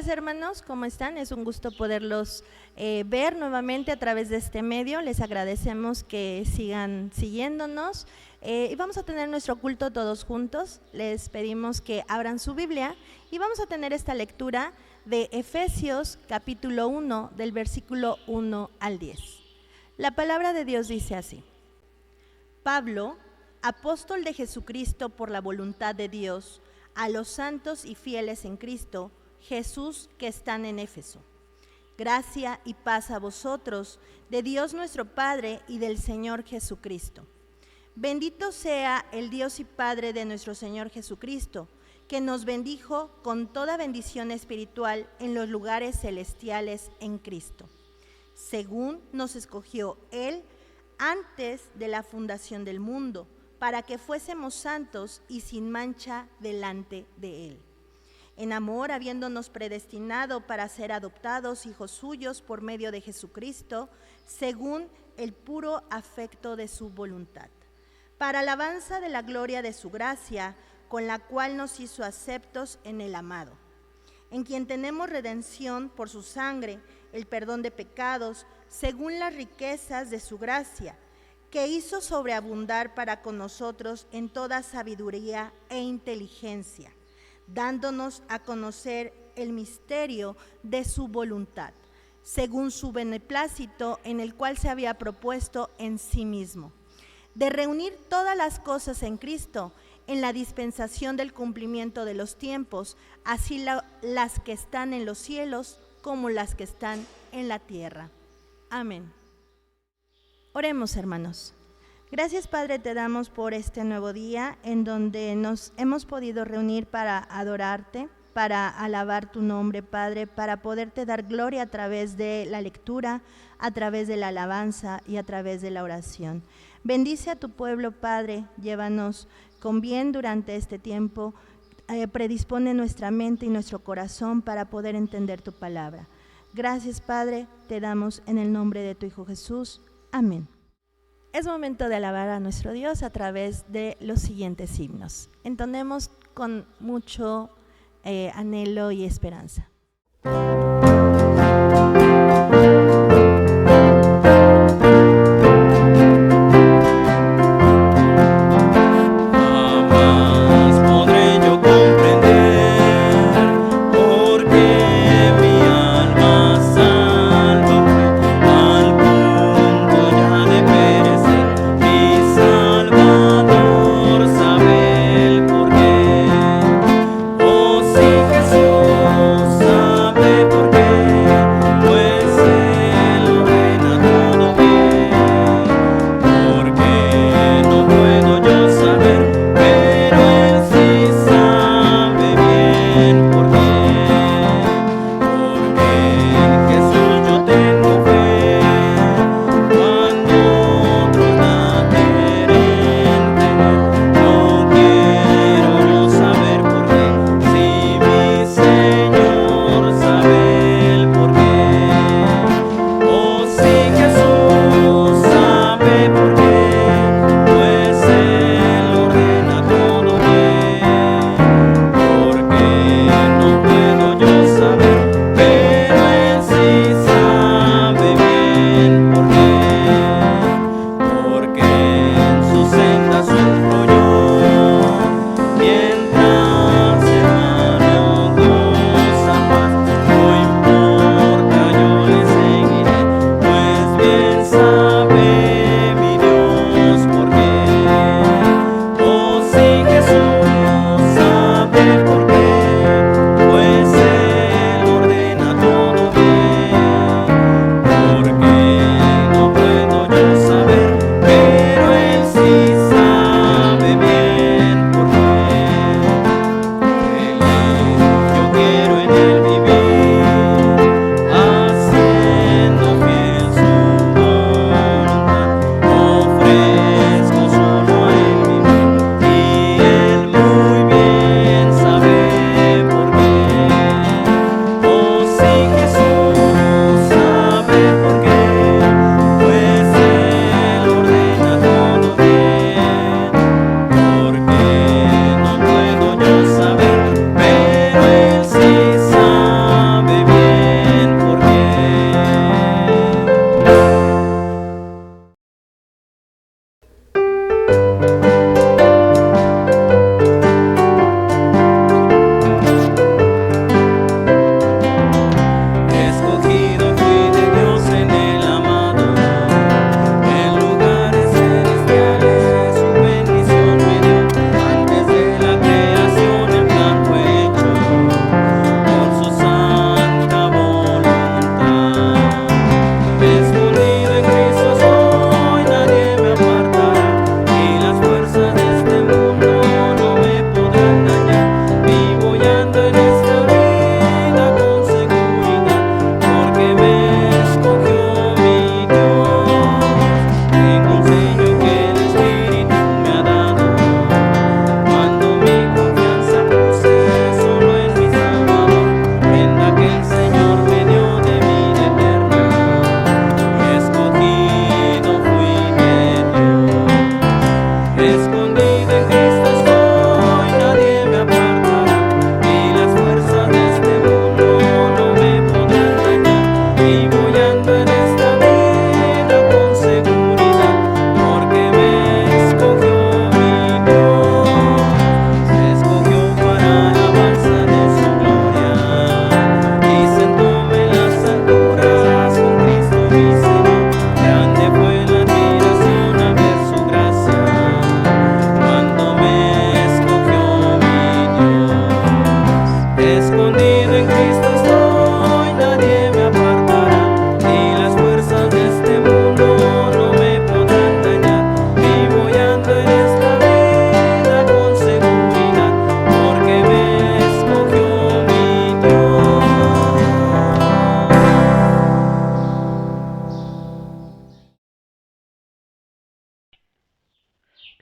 días, hermanos, ¿cómo están? Es un gusto poderlos ver nuevamente a través de este medio. Les agradecemos que sigan siguiéndonos y vamos a tener nuestro culto todos juntos. Les pedimos que abran su Biblia y vamos a tener esta lectura de Efesios capítulo 1 del versículo 1 al 10. La palabra de Dios dice así: Pablo, apóstol de Jesucristo por la voluntad de Dios, a los santos y fieles en Cristo Jesús que están en Éfeso. Gracia y paz a vosotros, de Dios nuestro Padre y del Señor Jesucristo. Bendito sea el Dios y Padre de nuestro Señor Jesucristo, que nos bendijo con toda bendición espiritual en los lugares celestiales en Cristo, según nos escogió Él antes de la fundación del mundo, para que fuésemos santos y sin mancha delante de Él. En amor, habiéndonos predestinado para ser adoptados hijos suyos por medio de Jesucristo, según el puro afecto de su voluntad, para alabanza de la gloria de su gracia, con la cual nos hizo aceptos en el amado, en quien tenemos redención por su sangre, el perdón de pecados, según las riquezas de su gracia, que hizo sobreabundar para con nosotros en toda sabiduría e inteligencia, dándonos a conocer el misterio de su voluntad, según su beneplácito en el cual se había propuesto en sí mismo, de reunir todas las cosas en Cristo, en la dispensación del cumplimiento de los tiempos, así las que están en los cielos como las que están en la tierra. Amén. Oremos, hermanos. Gracias, Padre, te damos por este nuevo día en donde nos hemos podido reunir para adorarte, para alabar tu nombre, Padre, para poderte dar gloria a través de la lectura, a través de la alabanza y a través de la oración. Bendice a tu pueblo, Padre, llévanos con bien durante este tiempo, predispone nuestra mente y nuestro corazón para poder entender tu palabra. Gracias, Padre, te damos en el nombre de tu Hijo Jesús. Amén. Es momento de alabar a nuestro Dios a través de los siguientes himnos. Entonemos con mucho anhelo y esperanza. Jesús sabe por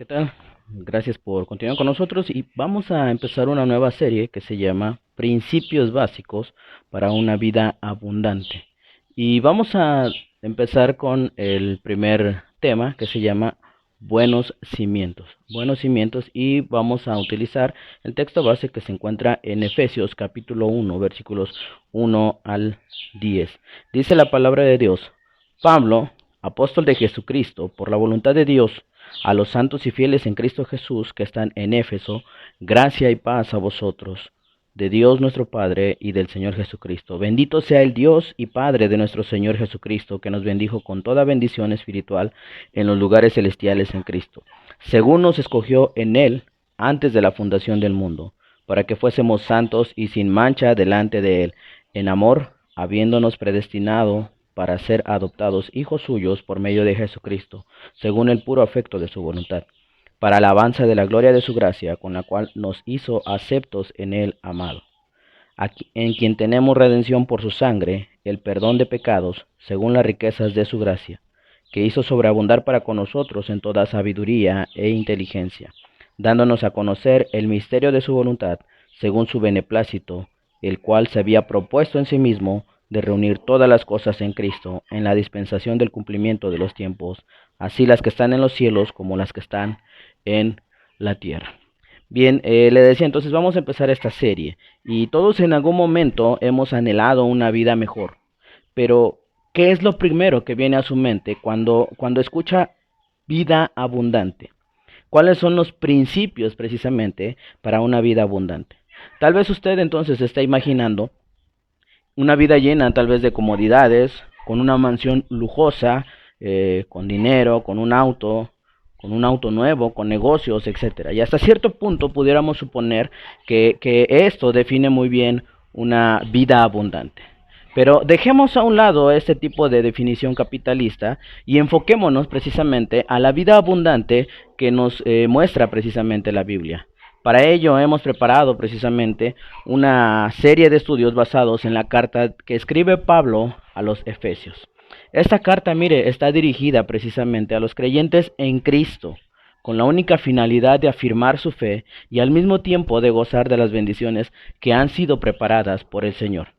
¿Qué tal? Gracias por continuar con nosotros y vamos a empezar una nueva serie que se llama Principios Básicos para una Vida Abundante. Y vamos a empezar con el primer tema que se llama Buenos Cimientos. Buenos Cimientos, y vamos a utilizar el texto base que se encuentra en Efesios capítulo 1, versículos 1 al 10. Dice la palabra de Dios: Pablo, apóstol de Jesucristo, por la voluntad de Dios, a los santos y fieles en Cristo Jesús que están en Éfeso, gracia y paz a vosotros, de Dios nuestro Padre y del Señor Jesucristo. Bendito sea el Dios y Padre de nuestro Señor Jesucristo, que nos bendijo con toda bendición espiritual en los lugares celestiales en Cristo, según nos escogió en Él antes de la fundación del mundo, para que fuésemos santos y sin mancha delante de Él, en amor, habiéndonos predestinado para ser adoptados hijos suyos por medio de Jesucristo, según el puro afecto de su voluntad, para alabanza de la gloria de su gracia, con la cual nos hizo aceptos en el amado, en quien tenemos redención por su sangre, el perdón de pecados, según las riquezas de su gracia, que hizo sobreabundar para con nosotros en toda sabiduría e inteligencia, dándonos a conocer el misterio de su voluntad, según su beneplácito, el cual se había propuesto en sí mismo de reunir todas las cosas en Cristo, en la dispensación del cumplimiento de los tiempos, así las que están en los cielos como las que están en la tierra. Bien, le decía, entonces vamos a empezar esta serie, y todos en algún momento hemos anhelado una vida mejor, pero ¿qué es lo primero que viene a su mente cuando escucha vida abundante? ¿Cuáles son los principios precisamente para una vida abundante? Tal vez usted entonces está imaginando una vida llena tal vez de comodidades, con una mansión lujosa, con dinero, con un auto nuevo, con negocios, etcétera. Y hasta cierto punto pudiéramos suponer que esto define muy bien una vida abundante. Pero dejemos a un lado este tipo de definición capitalista y enfoquémonos precisamente a la vida abundante que nos muestra precisamente la Biblia. Para ello hemos preparado precisamente una serie de estudios basados en la carta que escribe Pablo a los Efesios. Esta carta, mire, está dirigida precisamente a los creyentes en Cristo, con la única finalidad de afirmar su fe y al mismo tiempo de gozar de las bendiciones que han sido preparadas por el Señor.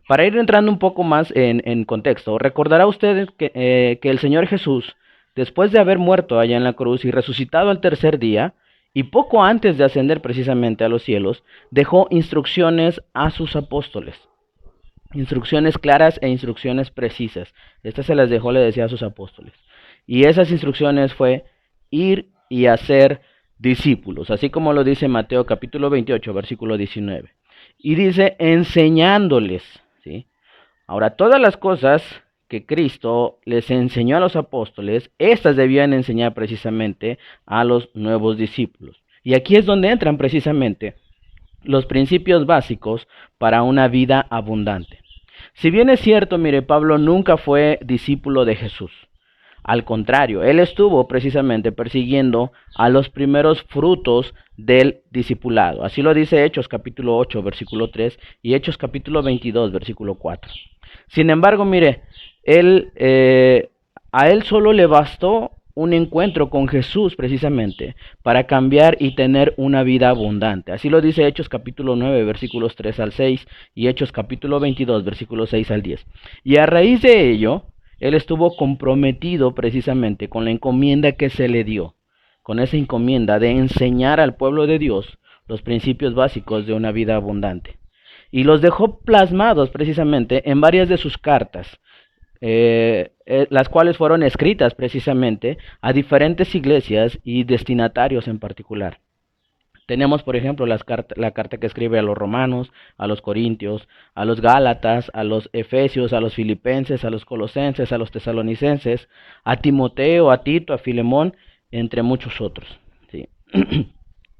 Para ir entrando un poco más en contexto, recordará usted que el Señor Jesús, después de haber muerto allá en la cruz y resucitado al tercer día, y poco antes de ascender precisamente a los cielos, dejó instrucciones a sus apóstoles. Instrucciones claras e instrucciones precisas. Estas se las dejó, le decía, a sus apóstoles. Y esas instrucciones fue ir y hacer discípulos, así como lo dice Mateo capítulo 28, versículo 19. Y dice, enseñándoles, ¿sí? Ahora, todas las cosas que Cristo les enseñó a los apóstoles, estas debían enseñar precisamente a los nuevos discípulos. Y aquí es donde entran precisamente los principios básicos para una vida abundante. Si bien es cierto, mire, Pablo nunca fue discípulo de Jesús. Al contrario, él estuvo precisamente persiguiendo a los primeros frutos del discipulado. Así lo dice Hechos capítulo 8, versículo 3 y Hechos capítulo 22, versículo 4. Sin embargo, mire, a él solo le bastó un encuentro con Jesús precisamente para cambiar y tener una vida abundante. Así lo dice Hechos capítulo 9, versículos 3 al 6 y Hechos capítulo 22, versículos 6 al 10. Y a raíz de ello, él estuvo comprometido precisamente con la encomienda que se le dio, con esa encomienda de enseñar al pueblo de Dios los principios básicos de una vida abundante. Y los dejó plasmados precisamente en varias de sus cartas, las cuales fueron escritas precisamente a diferentes iglesias y destinatarios en particular. Tenemos, por ejemplo, la carta que escribe a los romanos, a los corintios, a los gálatas, a los efesios, a los filipenses, a los colosenses, a los tesalonicenses, a Timoteo, a Tito, a Filemón, entre muchos otros, ¿sí?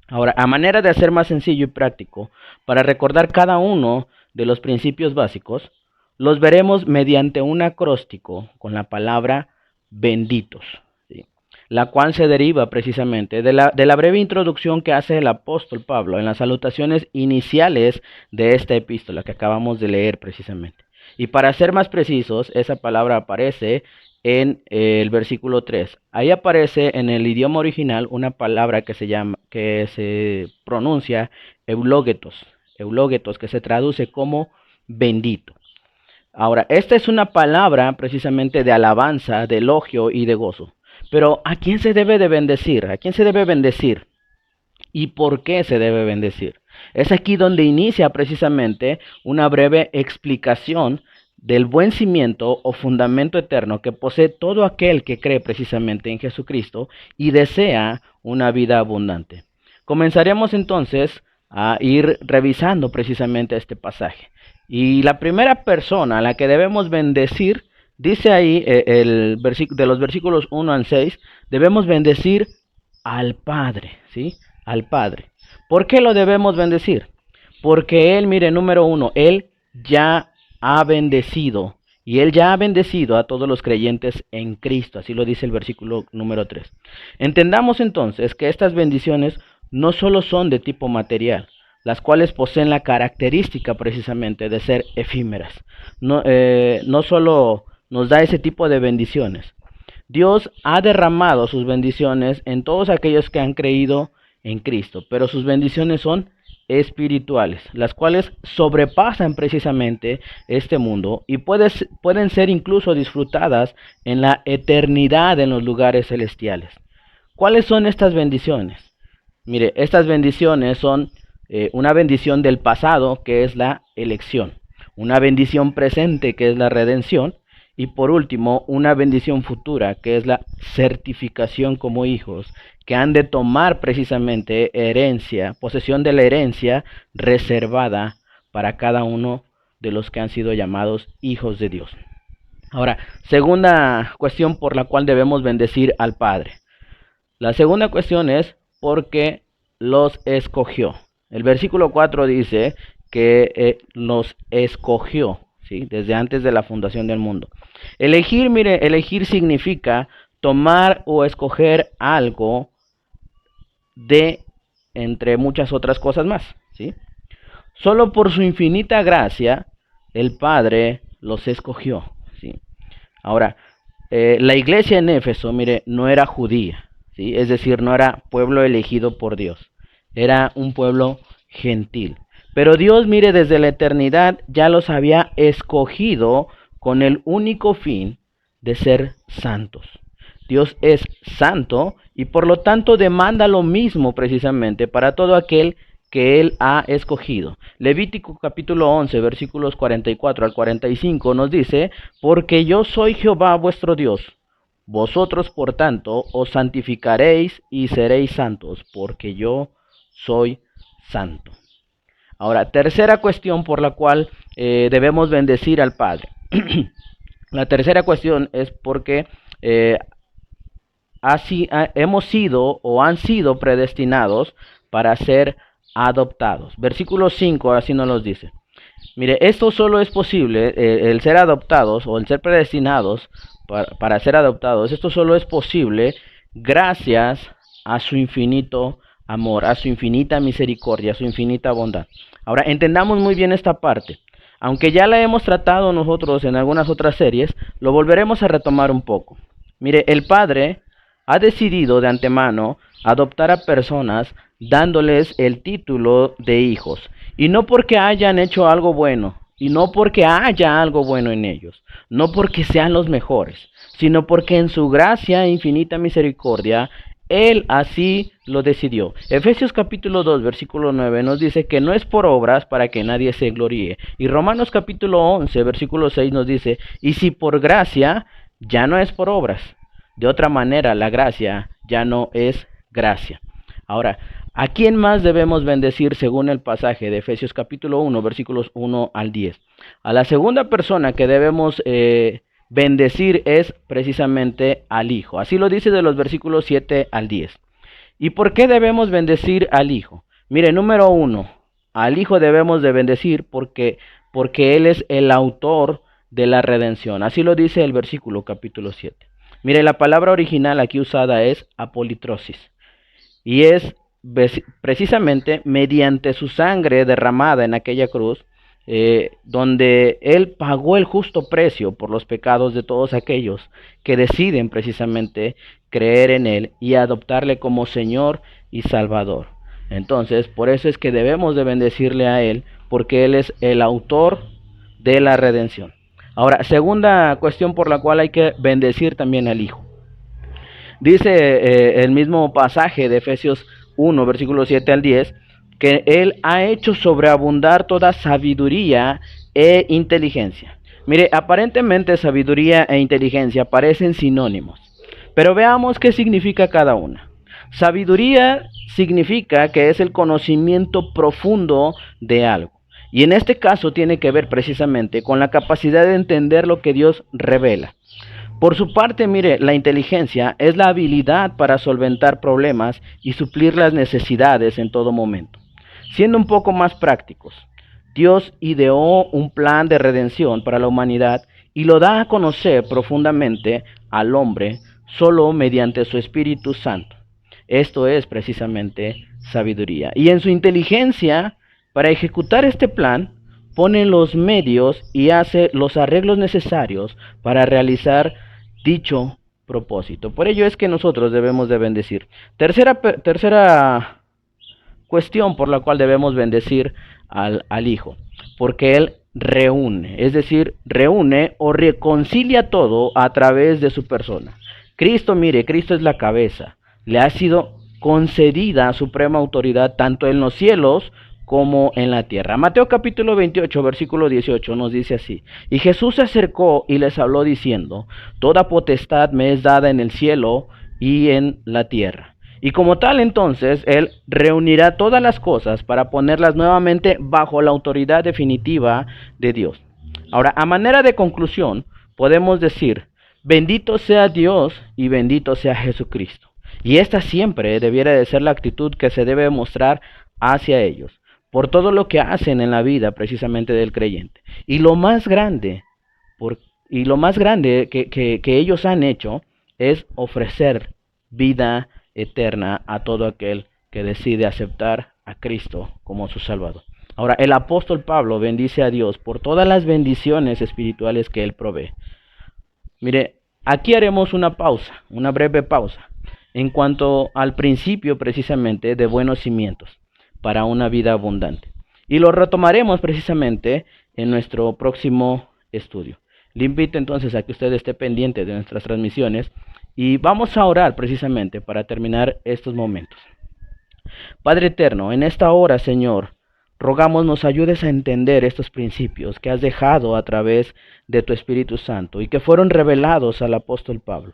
Ahora, a manera de hacer más sencillo y práctico, para recordar cada uno de los principios básicos, los veremos mediante un acróstico con la palabra benditos, ¿sí? La cual se deriva precisamente de la breve introducción que hace el apóstol Pablo en las salutaciones iniciales de esta epístola que acabamos de leer precisamente. Y para ser más precisos, esa palabra aparece en el versículo 3. Ahí aparece en el idioma original una palabra que se pronuncia eulogetos, que se traduce como bendito. Ahora, esta es una palabra precisamente de alabanza, de elogio y de gozo. Pero ¿a quién se debe de bendecir? ¿A quién se debe bendecir? ¿Y por qué se debe bendecir? Es aquí donde inicia precisamente una breve explicación del buen cimiento o fundamento eterno que posee todo aquel que cree precisamente en Jesucristo y desea una vida abundante. Comenzaremos entonces a ir revisando precisamente este pasaje. Y la primera persona a la que debemos bendecir, dice ahí de los versículos 1 al 6, debemos bendecir al Padre, ¿sí? Al Padre. ¿Por qué lo debemos bendecir? Porque Él, mire, número 1, Él ya ha bendecido, y Él ya ha bendecido a todos los creyentes en Cristo, así lo dice el versículo número 3. Entendamos entonces que estas bendiciones no solo son de tipo material, las cuales poseen la característica precisamente de ser efímeras. No solo nos da ese tipo de bendiciones. Dios ha derramado sus bendiciones en todos aquellos que han creído en Cristo, pero sus bendiciones son espirituales, las cuales sobrepasan precisamente este mundo y pueden ser incluso disfrutadas en la eternidad en los lugares celestiales. ¿Cuáles son estas bendiciones? Mire, estas bendiciones son una bendición del pasado, que es la elección, una bendición presente, que es la redención, y por último, una bendición futura, que es la certificación como hijos, que han de tomar precisamente posesión de la herencia reservada para cada uno de los que han sido llamados hijos de Dios. Ahora, segunda cuestión por la cual debemos bendecir al Padre. La segunda cuestión es porque los escogió. El versículo 4 dice que los escogió, ¿sí? Desde antes de la fundación del mundo. Elegir, mire, elegir significa tomar o escoger algo de entre muchas otras cosas más, ¿sí? Solo por su infinita gracia, el Padre los escogió, ¿sí? Ahora, la iglesia en Éfeso, mire, no era judía, ¿sí? Es decir, no era pueblo elegido por Dios, era un pueblo gentil. Pero Dios, mire, desde la eternidad ya los había escogido con el único fin de ser santos. Dios es santo y por lo tanto demanda lo mismo precisamente para todo aquel que Él ha escogido. Levítico capítulo 11, versículos 44 al 45 nos dice: porque yo soy Jehová vuestro Dios. Vosotros, por tanto, os santificaréis y seréis santos, porque yo soy santo. Ahora, tercera cuestión por la cual debemos bendecir al Padre. La tercera cuestión es porque hemos sido o han sido predestinados para ser adoptados. Versículo 5 así nos los dice. Mire, esto solo es posible, el ser adoptados o el ser predestinados para ser adoptados, esto solo es posible gracias a su infinito amor, a su infinita misericordia, a su infinita bondad. Ahora, entendamos muy bien esta parte. Aunque ya la hemos tratado nosotros en algunas otras series, lo volveremos a retomar un poco. Mire, el Padre ha decidido de antemano adoptar a personas dándoles el título de hijos. Y no porque hayan hecho algo bueno, y no porque haya algo bueno en ellos, no porque sean los mejores, sino porque en su gracia e infinita misericordia, Él así lo decidió. Efesios capítulo 2, versículo 9 nos dice que no es por obras para que nadie se gloríe. Y Romanos capítulo 11, versículo 6 nos dice: y si por gracia, ya no es por obras. De otra manera, la gracia ya no es gracia. Ahora, ¿a quién más debemos bendecir según el pasaje de Efesios capítulo 1, versículos 1 al 10? A la segunda persona que debemos bendecir es precisamente al Hijo. Así lo dice de los versículos 7 al 10. ¿Y por qué debemos bendecir al Hijo? Mire, número 1, al Hijo debemos de bendecir porque Él es el autor de la redención. Así lo dice el versículo capítulo 7. Mire, la palabra original aquí usada es apolitrosis. Y es precisamente mediante su sangre derramada en aquella cruz, donde Él pagó el justo precio por los pecados de todos aquellos que deciden precisamente creer en Él y adoptarle como Señor y Salvador. Entonces, por eso es que debemos de bendecirle a Él, porque Él es el autor de la redención. Ahora, segunda cuestión por la cual hay que bendecir también al Hijo. Dice el mismo pasaje de Efesios 1, versículos 7 al 10, que Él ha hecho sobreabundar toda sabiduría e inteligencia. Mire, aparentemente sabiduría e inteligencia parecen sinónimos, pero veamos qué significa cada una. Sabiduría significa que es el conocimiento profundo de algo. Y en este caso tiene que ver precisamente con la capacidad de entender lo que Dios revela. Por su parte, mire, la inteligencia es la habilidad para solventar problemas y suplir las necesidades en todo momento. Siendo un poco más prácticos, Dios ideó un plan de redención para la humanidad y lo da a conocer profundamente al hombre solo mediante su Espíritu Santo. Esto es precisamente sabiduría. Y en su inteligencia, para ejecutar este plan, pone los medios y hace los arreglos necesarios para realizar dicho propósito. Por ello es que nosotros debemos de bendecir. Tercera cuestión por la cual debemos bendecir al Hijo, porque Él reúne, es decir, reúne o reconcilia todo a través de su persona. Cristo, mire, Cristo es la cabeza, le ha sido concedida suprema autoridad tanto en los cielos como en la tierra. Mateo capítulo 28, versículo 18 nos dice así: y Jesús se acercó y les habló diciendo: toda potestad me es dada en el cielo y en la tierra. Y como tal, entonces, Él reunirá todas las cosas para ponerlas nuevamente bajo la autoridad definitiva de Dios. Ahora, a manera de conclusión, podemos decir: bendito sea Dios y bendito sea Jesucristo. Y esta siempre debiera de ser la actitud que se debe mostrar hacia ellos, por todo lo que hacen en la vida precisamente del creyente. Y lo más grande, que ellos han hecho es ofrecer vida eterna a todo aquel que decide aceptar a Cristo como su Salvador. Ahora, el apóstol Pablo bendice a Dios por todas las bendiciones espirituales que Él provee. Mire, aquí haremos una pausa, una breve pausa, en cuanto al principio precisamente de buenos cimientos para una vida abundante. Y lo retomaremos precisamente en nuestro próximo estudio. Le invito entonces a que usted esté pendiente de nuestras transmisiones y vamos a orar precisamente para terminar estos momentos. Padre eterno, en esta hora, Señor, rogamos nos ayudes a entender estos principios que has dejado a través de tu Espíritu Santo y que fueron revelados al apóstol Pablo.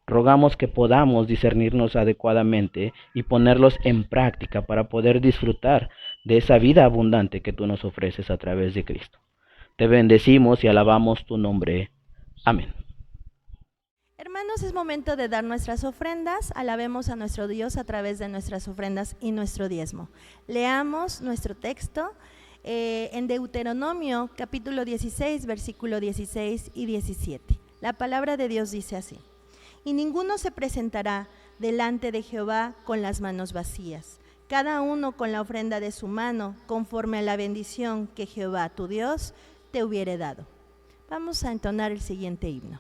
Rogamos que podamos discernirnos adecuadamente y ponerlos en práctica para poder disfrutar de esa vida abundante que tú nos ofreces a través de Cristo. Te bendecimos y alabamos tu nombre. Amén. Hermanos, es momento de dar nuestras ofrendas. Alabemos a nuestro Dios a través de nuestras ofrendas y nuestro diezmo. Leamos nuestro texto en Deuteronomio capítulo 16, versículo 16 y 17. La palabra de Dios dice así: y ninguno se presentará delante de Jehová con las manos vacías, cada uno con la ofrenda de su mano, conforme a la bendición que Jehová tu Dios te hubiere dado. Vamos a entonar el siguiente himno.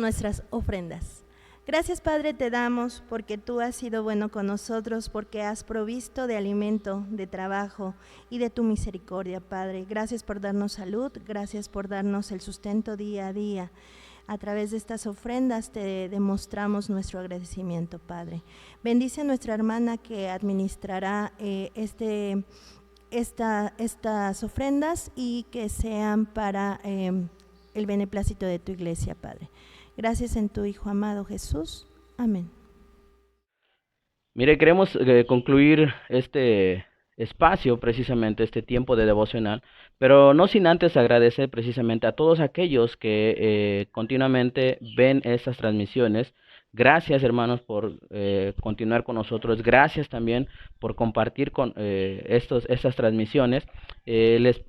nuestras ofrendas. Gracias, Padre, te damos porque tú has sido bueno con nosotros, porque has provisto de alimento, de trabajo y de tu misericordia, Padre. Gracias por darnos salud, gracias por darnos el sustento día a día. A través de estas ofrendas te demostramos nuestro agradecimiento, Padre. Bendice a nuestra hermana que administrará estas ofrendas y que sean para el beneplácito de tu iglesia, Padre. Gracias en tu Hijo amado Jesús. Amén. Mire, queremos concluir este espacio, precisamente este tiempo de devocional, pero no sin antes agradecer precisamente a todos aquellos que continuamente ven estas transmisiones. Gracias, hermanos, por continuar con nosotros. Gracias también por compartir con estas transmisiones. Les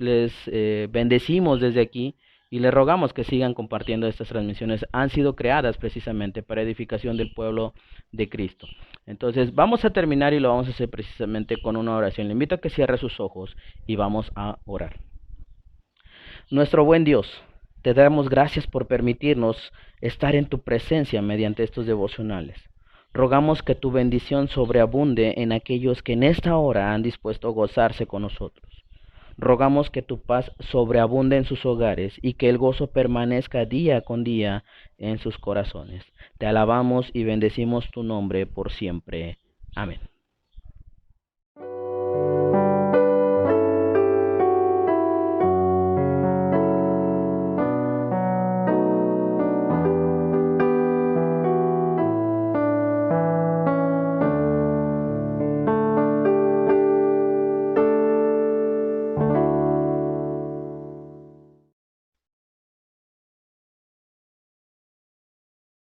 bendecimos desde aquí y les rogamos que sigan compartiendo estas transmisiones. Han sido creadas precisamente para edificación del pueblo de Cristo. Entonces vamos a terminar y lo vamos a hacer precisamente con una oración. Le invito a que cierre sus ojos y vamos a orar. Nuestro buen Dios, te damos gracias por permitirnos estar en tu presencia mediante estos devocionales. Rogamos que tu bendición sobreabunde en aquellos que en esta hora han dispuesto a gozarse con nosotros. Rogamos que tu paz sobreabunde en sus hogares y que el gozo permanezca día con día en sus corazones. Te alabamos y bendecimos tu nombre por siempre. Amén.